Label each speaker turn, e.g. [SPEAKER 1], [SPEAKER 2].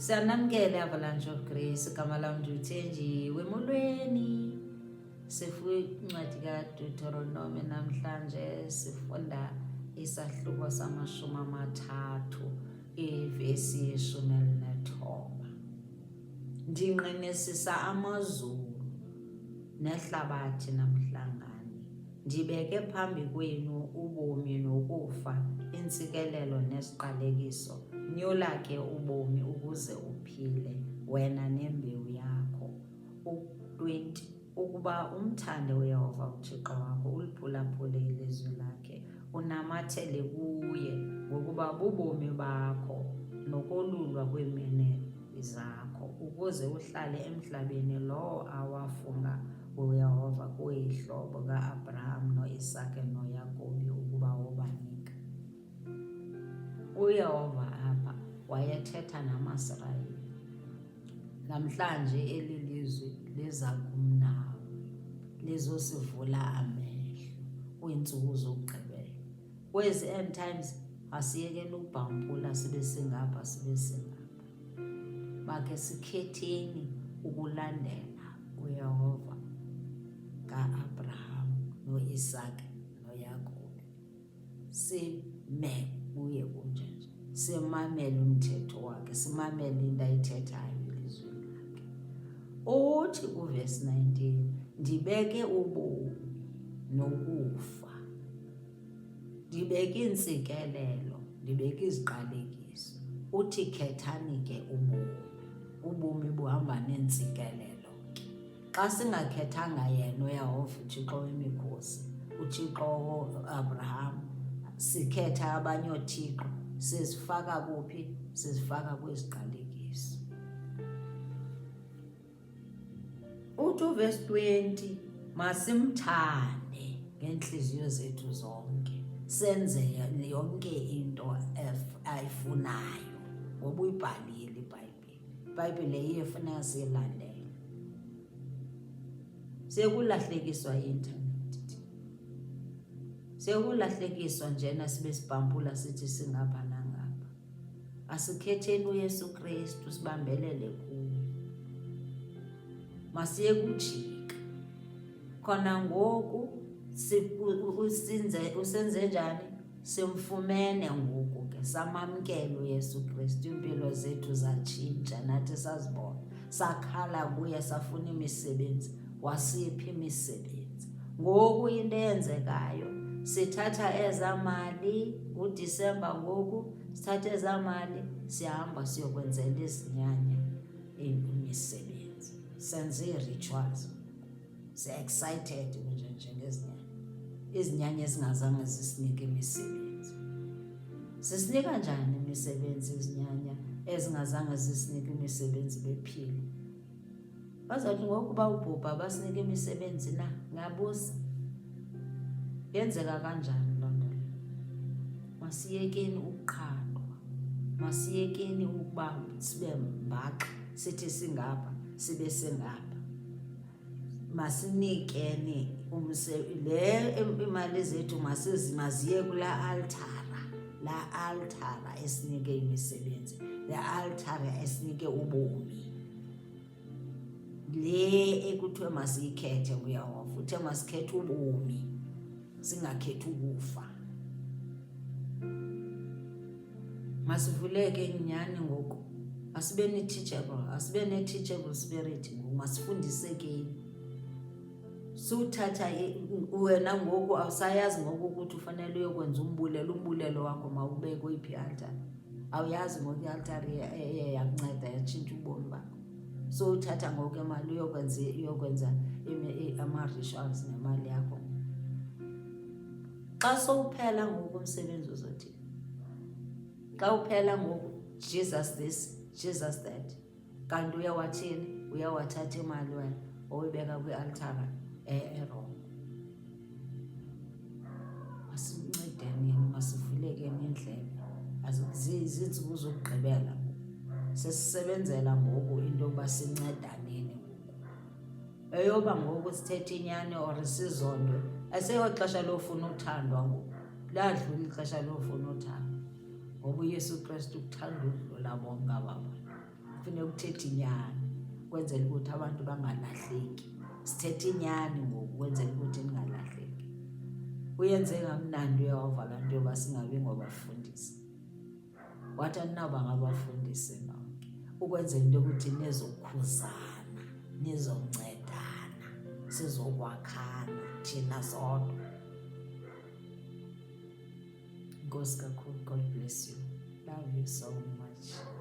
[SPEAKER 1] Siyanamkela Avalanche of Grace, igama lam ndithenjiwe emolweni. Sifuna incwadi kaDeuteronomy namhlanje sifunda isahluko sama-30 ivesi 19. Ndinqinisisa amazulu nehlabathi namhlangani, ndibeke phambi kwenu ubomi nokufa, intsikelelo nesiqalekiso. Nyula ke ubomi ukuze uphile, wena nembewu yakho. 20 Ukuba umthande uYehova uThixo wakho, uliphulaphule ilizwi lakhe, unamathele kuye ngokuba bubomi bakho nokolulwa kweemini zakho, ukuze uhlale emhlabeni lowo awafunga uYehova kuyihlobo ka-Abraham noIsaka noYakobi ukuba wobanika. uYehova apha wayethetha namaSirayeli. Namhlanje eli lizwi liza kumnawe, lizosivula amehlo kwiintsuku zokugqibela. Kwezi end times asiyekeni ukubhampula sibe singapha sibe singapha. Bakhe sikhetheni ukulandela uYehova ka-Abraham noIsaka noYakobi. Sime kuye kunjenje, simamele umthetho wakhe, simamele into ayithethayo ilizwi lakhe. Uthi kuvesi 19, ndibeke ubomi nokufa, ndibeke intsikelelo, ndibeke iziqalekiso. Uthi khethani ke ubomi. Ubomi buhamba neentsikelelo ke. Xa singakhethanga yena uYehova uThixo wemikhosi, uThixo Abraham, sikhetha abanye oothixo, sizifaka kuphi? Sizifaka kwiziqalekiso. Uthi uvesi 20, masimthande ngeentliziyo zethu zonke, senze yonke into ayifunayo, ngoba uyibhalile iBhayibhile. iBhayibhile iye funeka siyilandele. Sekulahlekiswa yi-intanethi, sekulahlekiswa njena sibe sibhampula sithi singapha nangapha. Asikhetheni uYesu Kristu sibambelele kuye. Masiye kujika khona ngoku usenze njani? Simfumene ngoku ke, samamkela uYesu Kristu, iimpilo zethu zatshintsha, nathi sazibona, sakhala kuye, safuna imisebenzi, wasipha imisebenzi. Ngoku into eyenzekayo, sithatha ezaa mali uDisemba ngoku, sithatha ezaa mali sihamba siyokwenzela izinyanya imisebenzi, senze ii-rituals, si-excited njengezinyanya. Izinyanya ezingazange zisinike imisebenzi. Sisinika njani imisebenzi izinyanya ezingazange zisinike imisebenzi bephile? Bazawuthi ngokuba ubhubha basinike imisebenzi na? Ngabuza. Yenzeka kanjani loo nto leyo? Masiyekeni ukuqhandwa, masiyekeni ukuba sibe mbaxa, sithi singapha sibe singapha. Masinikeni imali zethu maziye kulaa altara esinike imisebenzi, laa altara esinike ubomi, le ekuthiwe masiyikhethe uYehova. Uthe masikhethe ubomi, singakhethi ukufa. Masivuleke nyani ngoku, asibe ne-teachable spirit ngoku, masifundisekeni. Suthatha wena ngoku awusayazi ngoku ukuthi ufanele uyokwenza umbulelo wakho mawubeke kwiphi i-altari. Awuyazi ngoku i-altari yakunceda yatshintsha ubomi bakho. So uthatha ngoku imali uyokwenza ama-rituals nemali yakho. Xa sowuphela ngoku umsebenzi uzothini? Xa uphela ngoku Jesus this, Jesus that, kanti uyawathini? Uyawathatha imali wena oyibeka kwi-altara erongo. Masincedeni, masivulekeni indlebe. Ziintsuku zokugqibela ngoku, sesisebenzela ngoku into yokuba sincedaneni ngoku. Eyoba ngoku sithethe inyani or sizondwe, ayiseyo xesha lofuna uthandwa ngoku, ladlula ixesha lofuna uthandwa. ngoba uYesu Kristu kuthanda udlula bonke aba bantu. kufuneka uthethe inyani kwenzela ukuthi abantu bangalahleki. Sithethe inyani ngoku kwenzela ukuthi ningalahleki. Uyenze ngamnandi uyawava laa nto yoba singabi ngobafundisi. Wathi andinawuba ngabafundisi nonke ukwenzela into yokuthi nizokhuzana, nizoncedana, sizokwakhana thina sodwa. Nkosi kakhulu. God bless you. Love you so much.